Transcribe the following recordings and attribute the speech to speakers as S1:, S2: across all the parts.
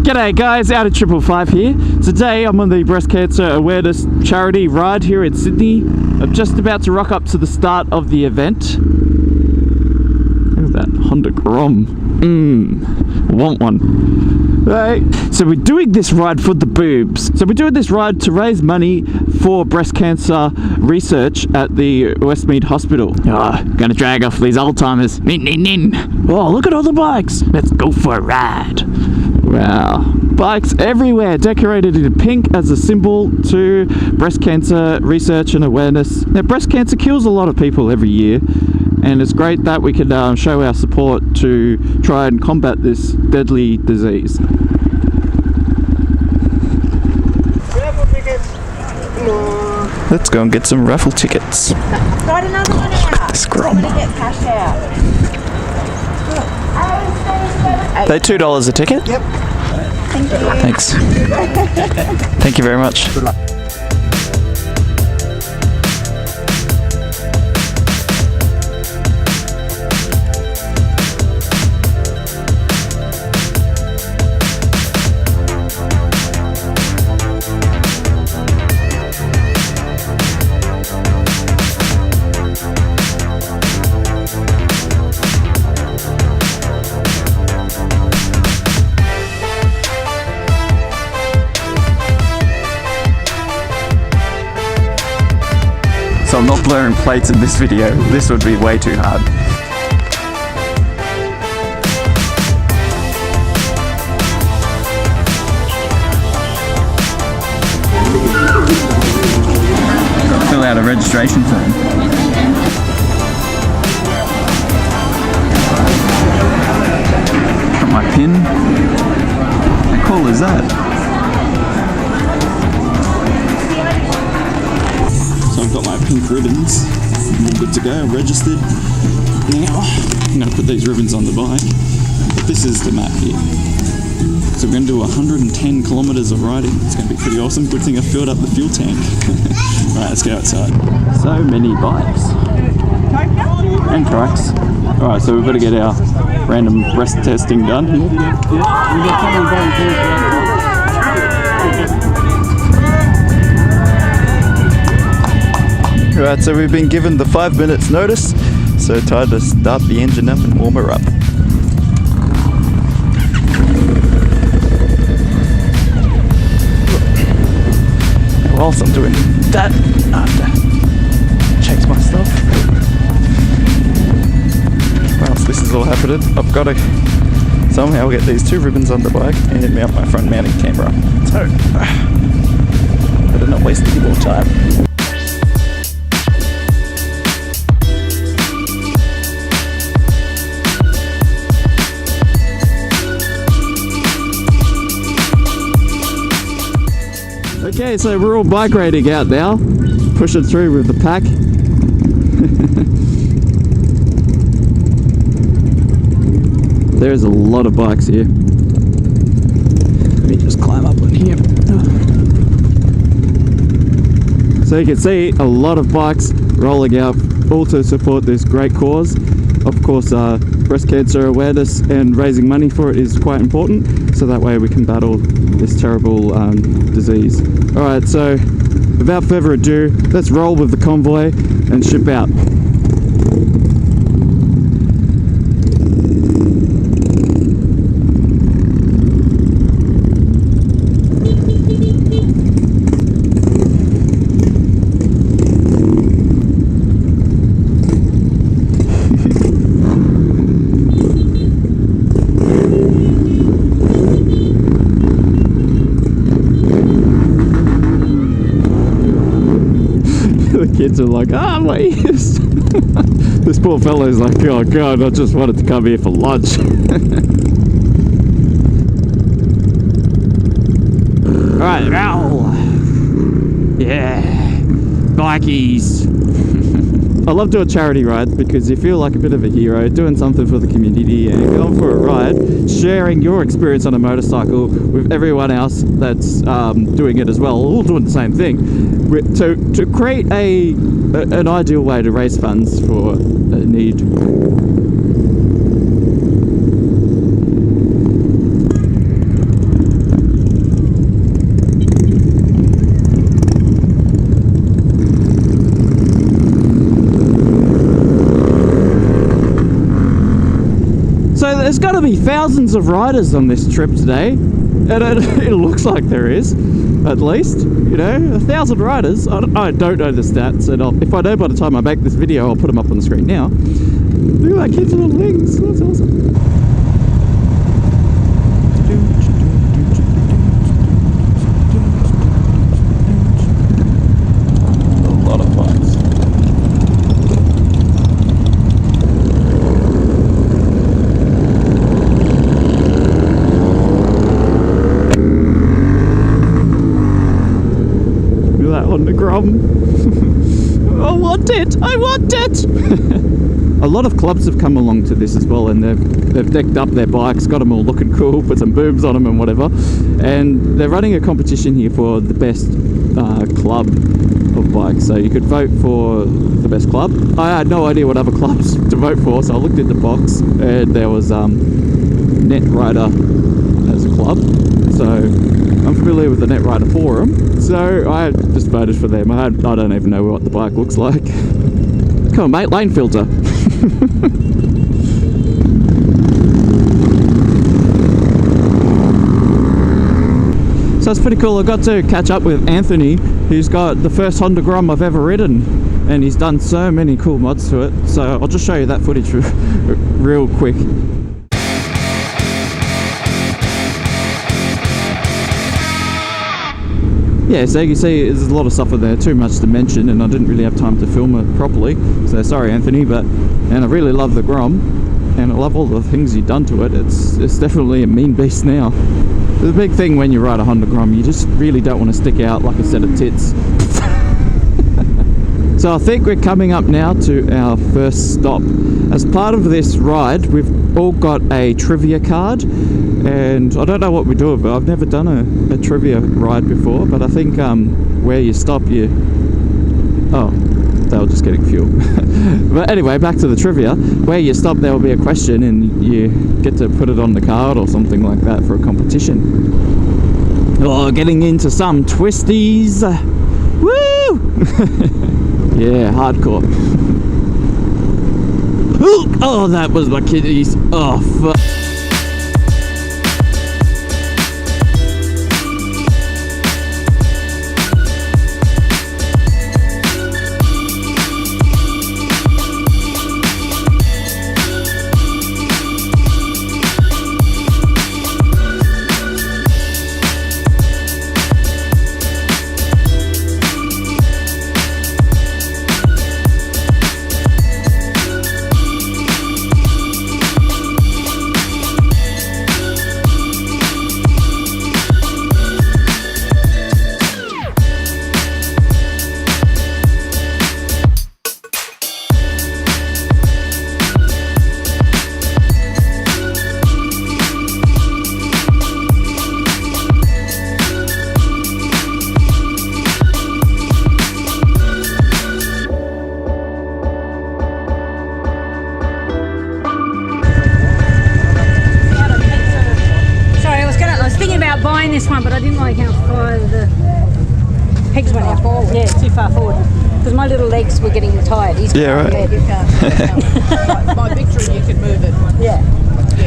S1: G'day guys, outie555 here. Today I'm on the breast cancer awareness charity ride here in Sydney. I'm just about to rock up to the start of the event. Look at that Honda Grom. I want one. Right. So we're doing this ride for the boobs. So we're doing this ride to raise money for breast cancer research at the Westmead Hospital. Gonna drag off these old timers. Oh, look at all the bikes. Let's go for a ride. Wow. Bikes everywhere, decorated in pink as a symbol to breast cancer research and awareness. Now, breast cancer kills a lot of people every year, and it's great that we can show our support to try and combat this deadly disease.
S2: Raffle tickets. Come on.
S1: Let's go and get some raffle tickets.
S3: Got another one out.
S1: This Grom.
S3: I'm gonna get cash out.
S1: They $2 a ticket?
S2: Yep.
S3: Thank you.
S1: Thanks. Thank you very much.
S2: Good luck.
S1: So I'm not blurring plates in this video. This would be way too hard. Gotta fill out a registration form. Got my pin. How cool is that? So I've got my pink ribbons. I'm all good to go. I'm registered. Now I'm going to put these ribbons on the bike. But this is the map here. So we're going to do 110 kilometers of riding. It's going to be pretty awesome. Good thing I filled up the fuel tank. Right, let's go outside. So many bikes and trikes. All right, so we've got to get our random breast testing done here. Right, so we've been given the 5 minutes notice, so time to start the engine up and warm her up. Whilst I'm doing that, I have to change my stuff. Whilst this is all happening, I've got to somehow get these two ribbons on the bike and mount my front mounting camera. So, better not waste any more time. Okay, so we're all bike riding out now, pushing through with the pack. There's a lot of bikes here. Let me just climb up on here. So you can see a lot of bikes rolling out, all to support this great cause. Of course, breast cancer awareness and raising money for it is quite important, so that way we can battle this terrible disease. Alright, so without further ado, let's roll with the convoy and ship out. Kids are like, my ears. This poor fellow is like, oh god, I just wanted to come here for lunch. Alright, roll. Yeah, bikies. I love doing charity rides because you feel like a bit of a hero, doing something for the community and going for a ride, sharing your experience on a motorcycle with everyone else that's doing it as well, all doing the same thing. To create an ideal way to raise funds for a need. thousands of riders on this trip today, and it looks like there is, at least, you know, 1,000 riders. I don't know the stats, and if I know by the time I make this video, I'll put them up on the screen now. Look at that kid's little legs, that's awesome. On the Grom. I want it! I want it! A lot of clubs have come along to this as well, and they've decked up their bikes, got them all looking cool, put some booms on them and whatever, and they're running a competition here for the best club of bikes. So you could vote for the best club. I had no idea what other clubs to vote for, so I looked at the box, and there was Net Rider as a club. So I'm familiar with the Net Rider forum, so I just voted for them. I don't even know what the bike looks like. Come on, mate, lane filter. So it's pretty cool. I got to catch up with Anthony, who's got the first Honda Grom I've ever ridden, and he's done so many cool mods to it. So I'll just show you that footage real quick. Yeah, so you can see there's a lot of stuff in there, too much to mention, and I didn't really have time to film it properly, so sorry Anthony, and I really love the Grom, and I love all the things you've done to it. It's definitely a mean beast now. The big thing when you ride a Honda Grom, you just really don't want to stick out like a set of tits. So I think we're coming up now to our first stop. As part of this ride, we've all got a trivia card, and I don't know what we do with it. I've never done a trivia ride before, but I think where you stop, oh, they were just getting fuel. But anyway, back to the trivia. Where you stop, there will be a question, and you get to put it on the card or something like that for a competition. Oh, getting into some twisties. Woo! Yeah, hardcore. Oh, that was my kidneys. Oh, fuck.
S4: This one, but I didn't like how far the pegs went out. Yeah, too far forward. Because my little legs were getting tired.
S1: Yeah, right.
S2: You can't. My victory, you can move it.
S4: Yeah.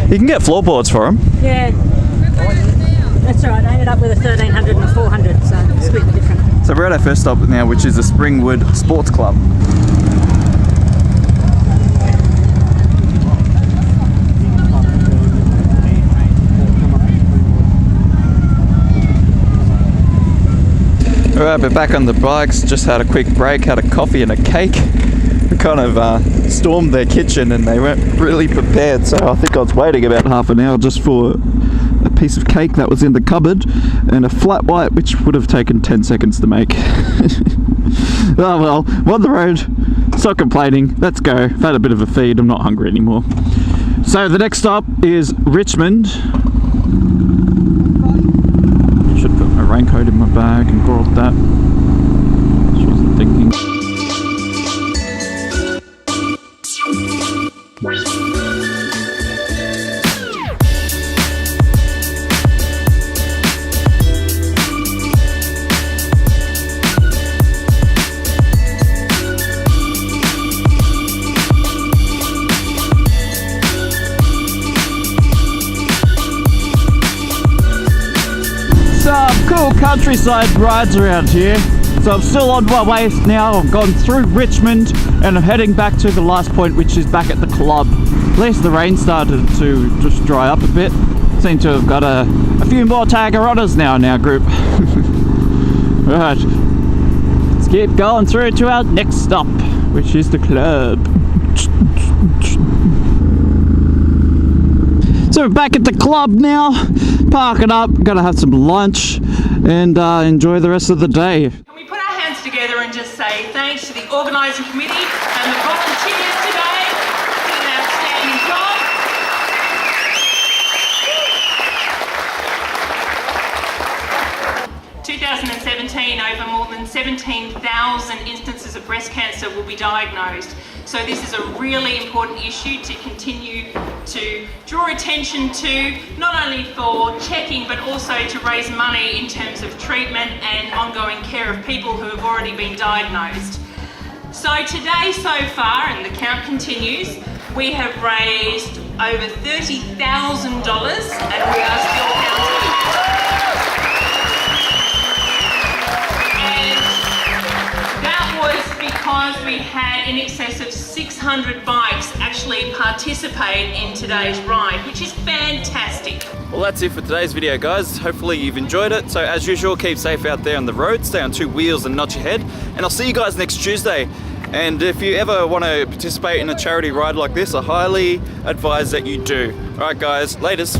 S1: You can get floorboards for them.
S4: Yeah. That's all right. I ended up with a 1300 and a 400, so it's a bit different.
S1: So we're at our first stop now, which is the Springwood Sports Club. Alright, we're back on the bikes, just had a quick break, had a coffee and a cake. We kind of stormed their kitchen and they weren't really prepared, so I think I was waiting about half an hour just for a piece of cake that was in the cupboard and a flat white which would have taken 10 seconds to make. Oh well, we're on the road, stop complaining, let's go. I've had a bit of a feed, I'm not hungry anymore. So the next stop is Richmond. Should put my raincoat in my bag and brought that. She wasn't thinking. cool countryside rides around here. So I'm still on my way now. I've gone through Richmond and I'm heading back to the last point, which is back at the club. At least the rain started to just dry up a bit. Seem to have got a few more Tagarotters now in our group. Right, let's keep going through to our next stop, which is the club. So we're back at the club now, parking up, gonna have some lunch and enjoy the rest of the day.
S5: Can we put our hands together and just say thanks to the organising committee and the volunteers today? Did an outstanding job. 2017, over more than 17,000 instances of breast cancer will be diagnosed. So this is a really important issue to continue to draw attention to, not only for checking but also to raise money in terms of treatment and ongoing care of people who have already been diagnosed. So today so far, and the count continues, we have raised over $30,000 and we are still counting. Because we had in excess of 600 bikes actually participate in today's ride, which is fantastic.
S1: Well, that's it for today's video, guys. Hopefully you've enjoyed it. So as usual, keep safe out there on the road, stay on two wheels and not your head. And I'll see you guys next Tuesday. And if you ever want to participate in a charity ride like this, I highly advise that you do. All right, guys, laters.